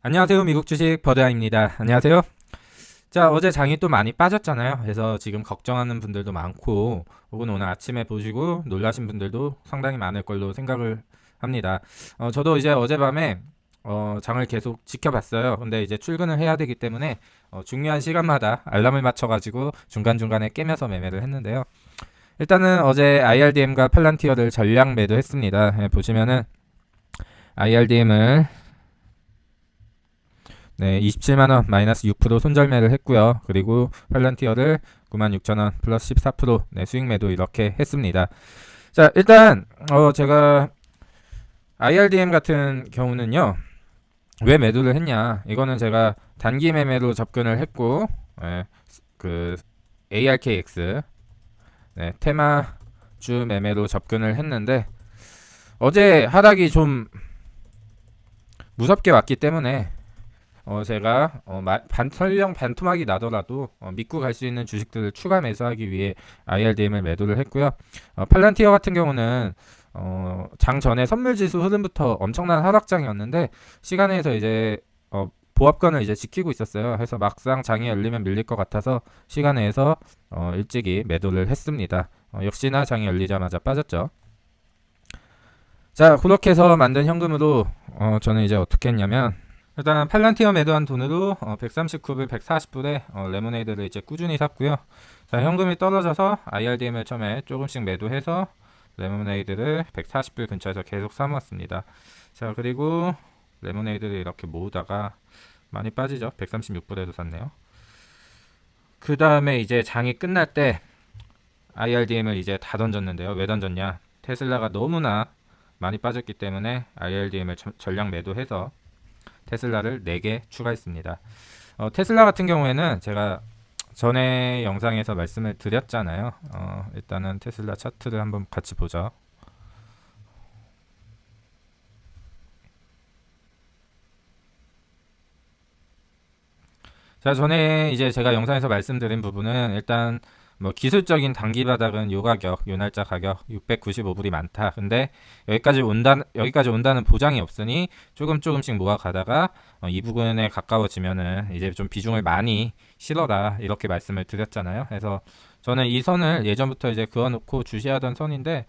안녕하세요. 미국 주식 버드아입니다. 안녕하세요. 자, 어제 장이 또 많이 빠졌잖아요. 그래서 지금 걱정하는 분들도 많고, 혹은 오늘 아침에 보시고 놀라신 분들도 상당히 많을 걸로 생각을 합니다. 저도 이제 어젯밤에 장을 계속 지켜봤어요. 근데 이제 출근을 해야 되기 때문에 중요한 시간마다 알람을 맞춰가지고 중간중간에 깨면서 매매를 했는데요. 일단은 어제 IRDM과 팔란티어를 전량 매도했습니다. 보시면은 IRDM을 27만원 마이너스 6% 손절매를 했고요. 그리고 팔란티어를 96,000원 플러스 14% 수익 매도 이렇게 했습니다. 자, 일단 제가 IRDM 같은 경우는요. 왜 매도를 했냐? 이거는 제가 단기 매매로 접근을 했고, 그 ARKX 테마주 매매로 접근을 했는데 어제 하락이 좀 무섭게 왔기 때문에 제가 설령 반토막이 나더라도 믿고 갈 수 있는 주식들을 추가 매수하기 위해 IRDM을 매도를 했고요. 팔란티어 같은 경우는 장 전에 선물지수 흐름부터 엄청난 하락장이었는데 시간에서 이제 보합권을 이제 지키고 있었어요. 그래서 막상 장이 열리면 밀릴 것 같아서 시간에서 일찍이 매도를 했습니다. 역시나 장이 열리자마자 빠졌죠. 자, 그렇게 해서 만든 현금으로 저는 이제 어떻게 했냐면 일단 팔란티어 매도한 돈으로 139불, 140불에 레모네이드를 이제 꾸준히 샀고요. 자, 현금이 떨어져서 IRDM을 처음에 조금씩 매도해서 레모네이드를 140불 근처에서 계속 사모았습니다. 자, 그리고 레모네이드를 이렇게 모으다가 많이 빠지죠. 136불에도 샀네요. 그 다음에 이제 장이 끝날 때 IRDM을 이제 다 던졌는데요. 왜 던졌냐? 테슬라가 너무나 많이 빠졌기 때문에 IRDM을 전량 매도해서 테슬라를 4개 추가했습니다. 테슬라 같은 경우에는 제가 전에 영상에서 말씀을 드렸잖아요. 일단은 테슬라 차트를 한번 같이 보죠. 자, 전에 이제 제가 영상에서 말씀드린 부분은 일단 뭐 기술적인 단기 바닥은 요 가격, 요 날짜 가격 695불이 많다. 근데 여기까지 온다는 보장이 없으니 조금씩 모아가다가 이 부분에 가까워지면은 이제 좀 비중을 많이 실어라 이렇게 말씀을 드렸잖아요. 그래서 저는 이 선을 예전부터 이제 그어놓고 주시하던 선인데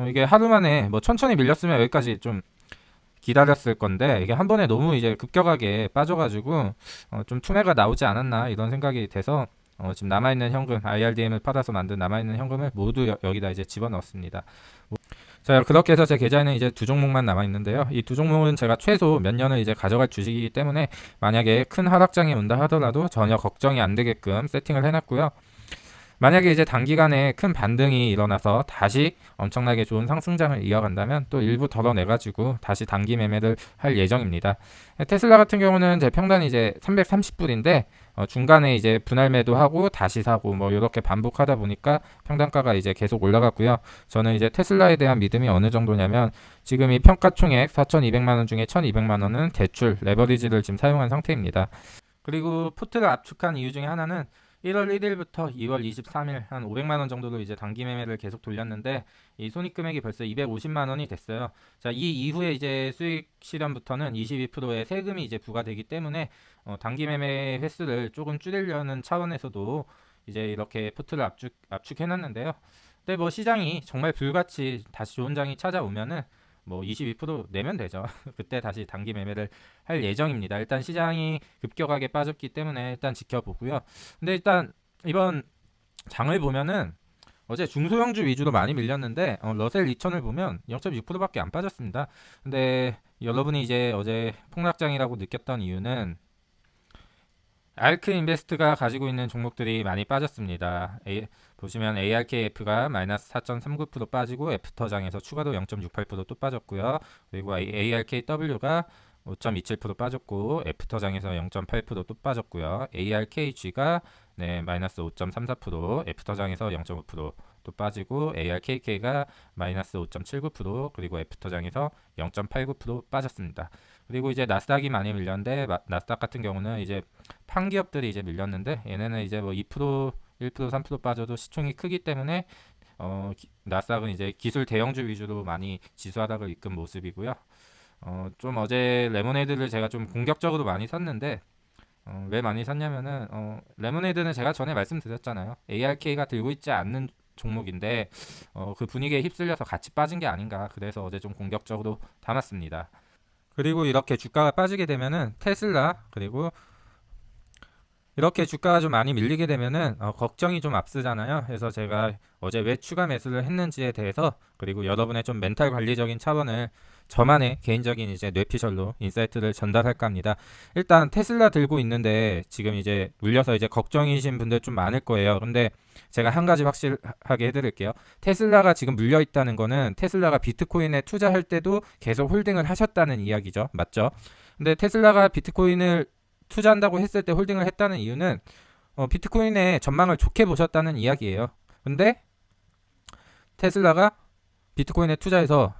이게 하루 만에 뭐 천천히 밀렸으면 여기까지 좀 기다렸을 건데 이게 한 번에 너무 이제 급격하게 빠져가지고 좀 투매가 나오지 않았나 이런 생각이 돼서 지금 남아있는 현금 IRDM을 팔아서 만든 남아있는 현금을 모두 여기다 이제 집어넣었습니다. 자, 그렇게 해서 제 계좌에는 이제 두 종목만 남아있는데요. 이 두 종목은 제가 최소 몇 년을 이제 가져갈 주식이기 때문에 만약에 큰 하락장이 온다 하더라도 전혀 걱정이 안 되게끔 세팅을 해놨고요. 만약에 이제 단기간에 큰 반등이 일어나서 다시 엄청나게 좋은 상승장을 이어간다면 또 일부 덜어내가지고 다시 단기 매매를 할 예정입니다. 테슬라 같은 경우는 제 평단이 이제 330불인데 중간에 이제 분할 매도하고 다시 사고 뭐 이렇게 반복하다 보니까 평단가가 이제 계속 올라갔고요. 저는 이제 테슬라에 대한 믿음이 어느 정도냐면 지금 이 평가총액 4,200만 원 중에 1,200만 원은 대출 레버리지를 지금 사용한 상태입니다. 그리고 포트를 압축한 이유 중에 하나는 1월 1일부터 2월 23일 한 500만 원 정도로 이제 단기 매매를 계속 돌렸는데 이 손익 금액이 벌써 250만 원이 됐어요. 자, 이 이후에 이제 수익 실현부터는 22%의 세금이 이제 부과되기 때문에 단기 매매 횟수를 조금 줄이려는 차원에서도 이제 이렇게 포트를 압축해 놨는데요. 근데 뭐 시장이 정말 불같이 다시 좋은 장이 찾아오면은 뭐 22% 내면 되죠. 그때 다시 단기 매매를 할 예정입니다. 일단 시장이 급격하게 빠졌기 때문에 일단 지켜보고요. 근데 일단 이번 장을 보면은 어제 중소형주 위주로 많이 밀렸는데 러셀 2000을 보면 0.6%밖에 안 빠졌습니다. 근데 여러분이 이제 어제 폭락장이라고 느꼈던 이유는 알크 인베스트가 가지고 있는 종목들이 많이 빠졌습니다. 보시면 ARKF가 마이너스 4.39% 빠지고 애프터장에서 추가로 0.68%또 빠졌고요. 그리고 ARKW가 5.27% 빠졌고 애프터장에서 0.8%또 빠졌고요. ARKG가 마이너스 5.34%, 애프터장에서 0.5%또 빠지고 ARKK가 마이너스 5.79% 그리고 애프터장에서 0.89% 빠졌습니다. 그리고 이제 나스닥이 많이 밀렸는데 나스닥 같은 경우는 이제 판 기업들이 이제 밀렸는데 얘네는 이제 뭐 2%, 1%, 3% 빠져도 시총이 크기 때문에 나스닥은 이제 기술 대형주 위주로 많이 지수 하락을 이끈 모습이고요. 좀 어제 레모네이드를 제가 좀 공격적으로 많이 샀는데 왜 많이 샀냐면은 레모네이드는 제가 전에 말씀드렸잖아요. ARK가 들고 있지 않는 종목인데 그 분위기에 휩쓸려서 같이 빠진 게 아닌가. 그래서 어제 좀 공격적으로 담았습니다. 그리고 이렇게 주가가 빠지게 되면은 테슬라 그리고 이렇게 주가가 좀 많이 밀리게 되면은 걱정이 좀 앞서잖아요. 그래서 제가 어제 왜 추가 매수를 했는지에 대해서 그리고 여러분의 좀 멘탈 관리적인 차원을 저만의 개인적인 이제 뇌피셜로 인사이트를 전달할까 합니다. 일단 테슬라 들고 있는데 지금 이제 물려서 이제 걱정이신 분들 좀 많을 거예요. 근데 제가 한 가지 확실하게 해드릴게요. 테슬라가 지금 물려 있다는 거는 테슬라가 비트코인에 투자할 때도 계속 홀딩을 하셨다는 이야기죠. 맞죠? 근데 테슬라가 비트코인을 투자한다고 했을 때 홀딩을 했다는 이유는 비트코인의 전망을 좋게 보셨다는 이야기예요. 근데 테슬라가 비트코인에 투자해서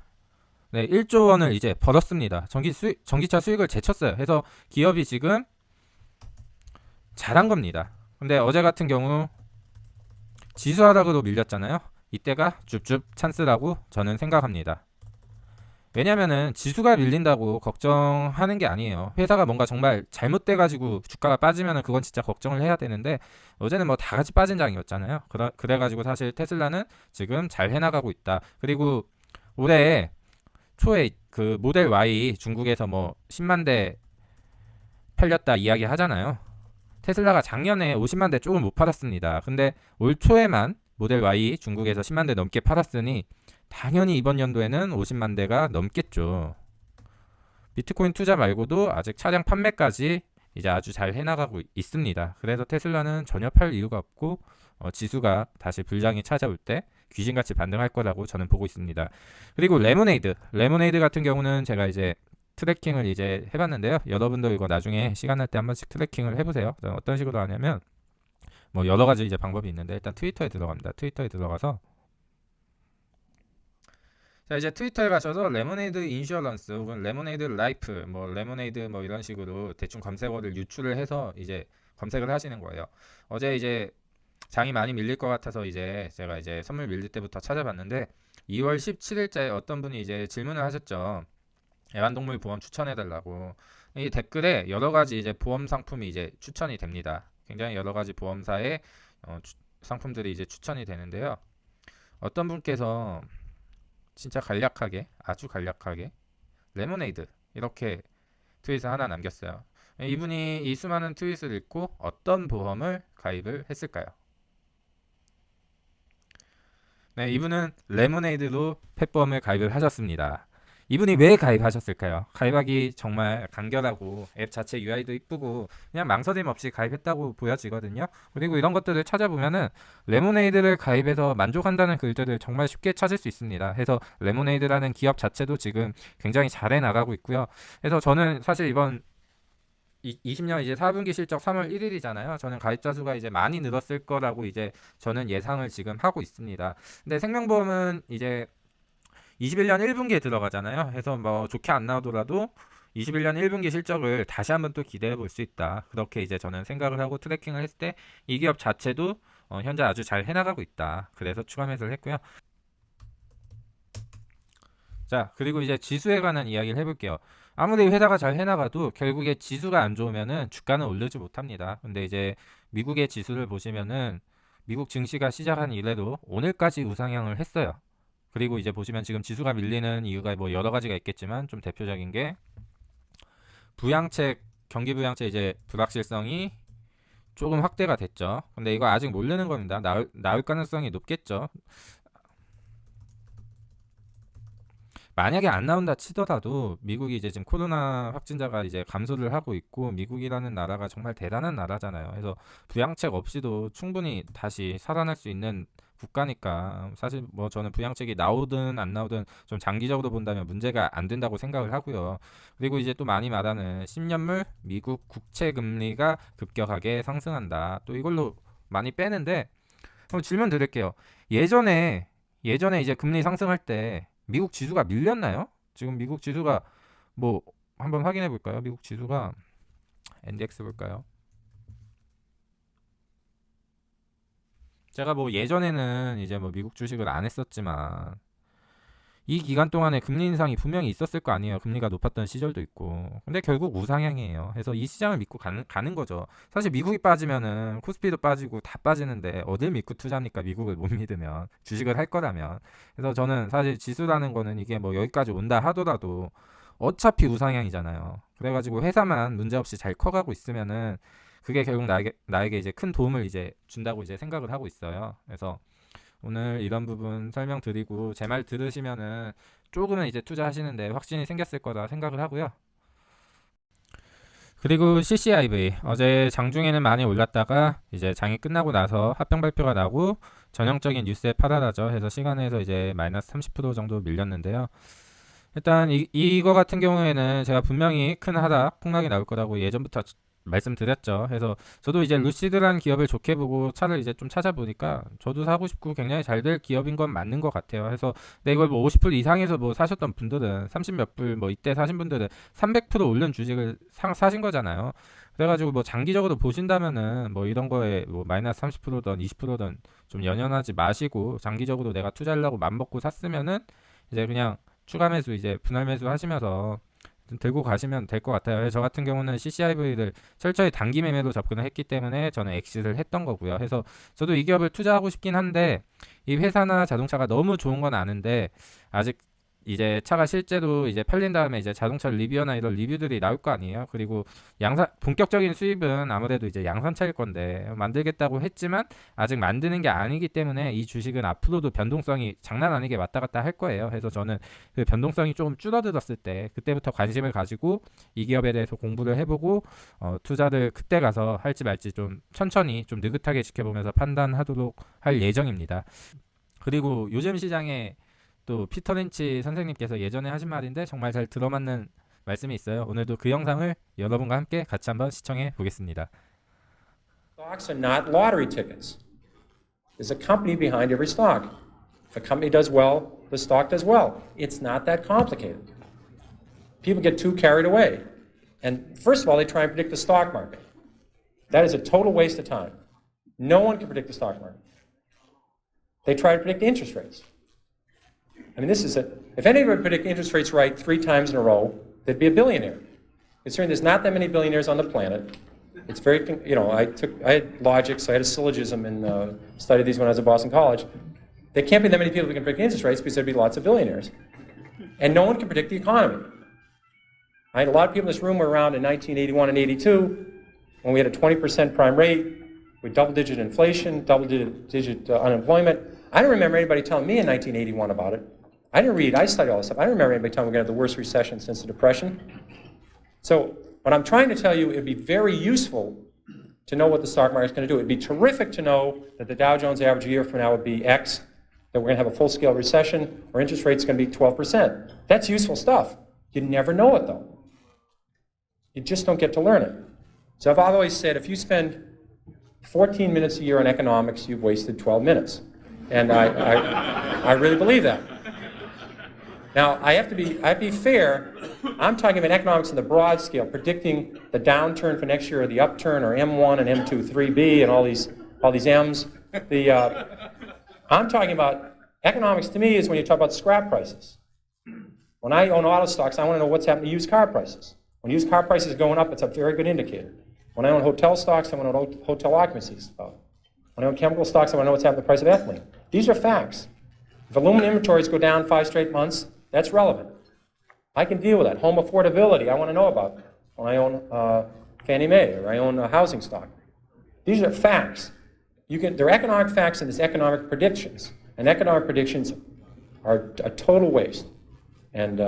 네, 1조 원을 이제 벌었습니다. 전기차 수익을 제쳤어요. 그래서 기업이 지금 잘한 겁니다. 근데 어제 같은 경우 지수 하락으로 밀렸잖아요. 이때가 줍줍 찬스라고 저는 생각합니다. 왜냐면은 지수가 밀린다고 걱정하는 게 아니에요. 회사가 뭔가 정말 잘못돼가지고 주가가 빠지면은 그건 진짜 걱정을 해야 되는데 어제는 뭐 다 같이 빠진 장이었잖아요. 그래가지고 사실 테슬라는 지금 잘 해나가고 있다. 그리고 올해 초에 그 모델 Y 중국에서 뭐 10만 대 팔렸다 이야기 하잖아요. 테슬라가 작년에 50만 대 조금 못 팔았습니다. 근데 올 초에만 모델 Y 중국에서 10만 대 넘게 팔았으니 당연히 이번 연도에는 50만 대가 넘겠죠. 비트코인 투자 말고도 아직 차량 판매까지 이제 아주 잘 해나가고 있습니다. 그래서 테슬라는 전혀 팔 이유가 없고 지수가 다시 불장이 찾아올 때 귀신같이 반등할 거라고 저는 보고 있습니다. 그리고 레모네이드 같은 경우는 제가 이제 트래킹을 이제 해봤는데요. 여러분도 이거 나중에 시간 날 때 한 번씩 트래킹을 해보세요. 어떤 식으로 하냐면 뭐 여러 가지 이제 방법이 있는데 일단 트위터에 들어갑니다. 트위터에 들어가서 자 이제 트위터에 가셔서 레모네이드 인슈어런스 혹은 레모네이드 라이프 뭐 레모네이드 뭐 이런 식으로 대충 검색어를 유출을 해서 이제 검색을 하시는 거예요. 어제 이제 장이 많이 밀릴 것 같아서 이제 제가 이제 선물 밀릴 때부터 찾아봤는데 2월 17일자에 어떤 분이 이제 질문을 하셨죠. 애완동물 보험 추천해 달라고. 이 댓글에 여러 가지 이제 보험 상품이 이제 추천이 됩니다. 굉장히 여러 가지 보험사의 상품들이 이제 추천이 되는데요. 어떤 분께서 진짜 간략하게 아주 간략하게 레모네이드 이렇게 트윗을 하나 남겼어요. 이분이 이 수많은 트윗을 읽고 어떤 보험을 가입을 했을까요? 네, 이분은 레모네이드로 펫보험을 가입을 하셨습니다. 이분이 왜 가입하셨을까요? 가입하기 정말 간결하고 앱 자체 UI도 이쁘고 그냥 망설임 없이 가입했다고 보여지거든요. 그리고 이런 것들을 찾아보면은 레모네이드를 가입해서 만족한다는 글들을 정말 쉽게 찾을 수 있습니다. 해서 레모네이드라는 기업 자체도 지금 굉장히 잘해 나가고 있고요. 그래서 저는 사실 이번 20년 이제 4분기 실적 3월 1일이잖아요. 저는 가입자 수가 이제 많이 늘었을 거라고 이제 저는 예상을 지금 하고 있습니다. 근데 생명보험은 이제 21년 1분기에 들어가잖아요. 해서 뭐 좋게 안 나오더라도 21년 1분기 실적을 다시 한번 또 기대해 볼 수 있다. 그렇게 이제 저는 생각을 하고 트래킹을 했을 때 이 기업 자체도 현재 아주 잘 해나가고 있다. 그래서 추가 매수를 했고요. 자, 그리고 이제 지수에 관한 이야기를 해볼게요. 아무리 회사가 잘 해나가도 결국에 지수가 안 좋으면은 주가는 오르지 못합니다. 근데 이제 미국의 지수를 보시면은 미국 증시가 시작한 이래로 오늘까지 우상향을 했어요. 그리고 이제 보시면 지금 지수가 밀리는 이유가 뭐 여러 가지가 있겠지만 좀 대표적인 게 부양책, 경기 부양책 이제 불확실성이 조금 확대가 됐죠. 근데 이거 아직 모르는 겁니다. 나올 가능성이 높겠죠. 만약에 안 나온다 치더라도 미국이 이제 지금 코로나 확진자가 이제 감소를 하고 있고 미국이라는 나라가 정말 대단한 나라잖아요. 그래서 부양책 없이도 충분히 다시 살아날 수 있는 국가니까 사실 뭐 저는 부양책이 나오든 안 나오든 좀 장기적으로 본다면 문제가 안 된다고 생각을 하고요. 그리고 이제 또 많이 말하는 10년물 미국 국채 금리가 급격하게 상승한다. 또 이걸로 많이 빼는데 그럼 질문 드릴게요. 예전에 예전에 이제 금리 상승할 때 미국 지수가 밀렸나요? 지금 미국 지수가 뭐 한번 확인해 볼까요? 미국 지수가 엔덱스 볼까요? 제가 뭐 예전에는 이제 뭐 미국 주식을 안 했었지만 이 기간 동안에 금리 인상이 분명히 있었을 거 아니에요. 금리가 높았던 시절도 있고. 근데 결국 우상향이에요. 그래서 이 시장을 믿고 가는 거죠. 사실 미국이 빠지면은 코스피도 빠지고 다 빠지는데 어딜 믿고 투자합니까? 미국을 못 믿으면. 주식을 할 거라면. 그래서 저는 사실 지수라는 거는 이게 뭐 여기까지 온다 하더라도 어차피 우상향이잖아요. 그래가지고 회사만 문제없이 잘 커가고 있으면은 그게 결국 나에게 이제 큰 도움을 이제 준다고 이제 생각을 하고 있어요. 그래서 오늘 이런 부분 설명드리고 제 말 들으시면은 조금은 이제 투자하시는데 확신이 생겼을 거다 생각을 하고요. 그리고 CCIV 어제 장중에는 많이 올랐다가 이제 장이 끝나고 나서 합병 발표가 나고 전형적인 뉴스에 파다라져 해서 시간에서 이제 마이너스 30% 정도 밀렸는데요. 일단 이거 같은 경우에는 제가 분명히 큰 하락 폭락이 나올 거라고 예전부터 말씀드렸죠. 그래서 저도 이제 루시드라는 기업을 좋게 보고 차를 이제 좀 찾아보니까 저도 사고 싶고 굉장히 잘 될 기업인 건 맞는 것 같아요. 그래서 근데 이걸 뭐 50불 이상에서 뭐 사셨던 분들은 30 몇 불 뭐 이때 사신 분들은 300% 오른 주식을 사신 거잖아요. 그래가지고 뭐 장기적으로 보신다면은 뭐 이런 거에 뭐 마이너스 30%든 20%든 좀 연연하지 마시고 장기적으로 내가 투자하려고 맘 먹고 샀으면은 이제 그냥 추가 매수 이제 분할 매수 하시면서 좀 들고 가시면 될 것 같아요. 저 같은 경우는 CCIV를 철저히 단기 매매로 접근을 했기 때문에 저는 엑시트를 했던 거고요. 그래서 저도 이 기업을 투자하고 싶긴 한데 이 회사나 자동차가 너무 좋은 건 아는데 아직 이제 차가 실제로 이제 팔린 다음에 이제 자동차 리뷰나 이런 리뷰들이 나올 거 아니에요. 그리고 본격적인 수입은 아무래도 이제 양산차일 건데 만들겠다고 했지만 아직 만드는 게 아니기 때문에 이 주식은 앞으로도 변동성이 장난 아니게 왔다 갔다 할 거예요. 그래서 저는 그 변동성이 조금 줄어들었을 때 그때부터 관심을 가지고 이 기업에 대해서 공부를 해보고 투자를 그때 가서 할지 말지 좀 천천히 좀 느긋하게 지켜보면서 판단하도록 할 예정입니다. 그리고 요즘 시장에 또 피터 린치 선생님께서 예전에 하신 말인데 정말 잘 들어맞는 말씀이 있어요. 오늘도 그 영상을 여러분과 함께 같이 한번 시청해 보겠습니다. Stocks are not lottery tickets. There's a company behind every stock. If a company does well, the stock does well. It's not that complicated. People get too carried away. And first of all, they try and predict the stock market. That is a total waste of time. No one can predict the stock market. They try to predict interest rates. I mean, if anybody would predict interest rates right 3 times in a row, they'd be a billionaire. Considering there's not that many billionaires on the planet, it's very, I had logic, so I had a syllogism and studied these when I was at Boston College. There can't be that many people who can predict interest rates because there'd be lots of billionaires. And no one can predict the economy. I had a lot of people in this room were around in 1981 and 82 when we had a 20% prime rate with double-digit inflation, double-digit unemployment. I don't remember anybody telling me in 1981 about it. I didn't read, I studied all this stuff. I don't remember anybody telling me we're going to have the worst recession since the Depression. So what I'm trying to tell you, it'd be very useful to know what the stock market's going to do. It'd be terrific to know that the Dow Jones average a year from now would be X, that we're going to have a full-scale recession, or interest rate's going to be 12%. That's useful stuff. You never know it, though. You just don't get to learn it. So I've always said, if you spend 14 minutes a year on economics, you've wasted 12 minutes. And I really believe that. Now, I have to be fair. I'm talking about economics in the broad scale, predicting the downturn for next year or the upturn or M1 and M2, 3B and all these M's. I'm talking about economics to me is when you talk about scrap prices. When I own auto stocks, I want to know what's happening to used car prices. When used car prices are going up, it's a very good indicator. When I own hotel stocks, I want to know hotel occupancies. When I own chemical stocks, I want to know what's happening to the price of ethylene. These are facts. If aluminum inventories go down 5 straight months, that's relevant. I can deal with that. Home affordability, I want to know about when I own Fannie Mae or I own a housing stock. These are facts. They're economic facts and there's economic predictions. And economic predictions are a total waste. And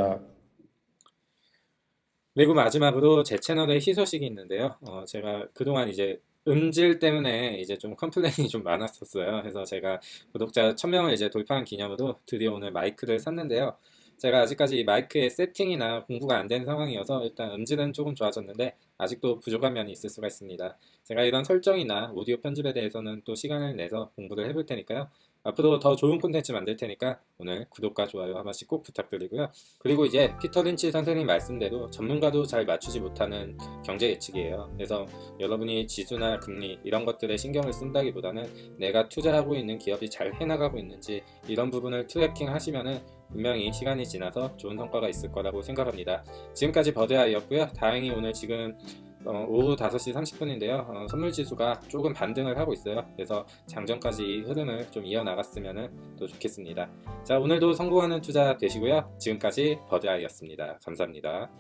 그리고 마지막으로 제 채널에 희소식이 있는데요. 제가 그동안 이제 음질 때문에 이제 좀 컴플레인이 좀 많았었어요. 그래서 제가 구독자 1000명을 이제 돌파한 기념으로 드디어 오늘 마이크를 샀는데요. 제가 아직까지 이 마이크의 세팅이나 공부가 안 된 상황이어서 일단 음질은 조금 좋아졌는데 아직도 부족한 면이 있을 수가 있습니다. 제가 이런 설정이나 오디오 편집에 대해서는 또 시간을 내서 공부를 해볼 테니까요. 앞으로 더 좋은 콘텐츠 만들 테니까 오늘 구독과 좋아요 한 번씩 꼭 부탁드리고요. 그리고 이제 피터 린치 선생님 말씀대로 전문가도 잘 맞추지 못하는 경제 예측이에요. 그래서 여러분이 지수나 금리 이런 것들에 신경을 쓴다기보다는 내가 투자하고 있는 기업이 잘 해나가고 있는지 이런 부분을 트래킹 하시면은 분명히 시간이 지나서 좋은 성과가 있을 거라고 생각합니다. 지금까지 버드아이였고요. 다행히 오늘 지금 오후 5시 30분인데요. 선물 지수가 조금 반등을 하고 있어요. 그래서 장전까지 이 흐름을 좀 이어나갔으면 또 좋겠습니다. 자, 오늘도 성공하는 투자 되시고요. 지금까지 버드아이였습니다. 감사합니다.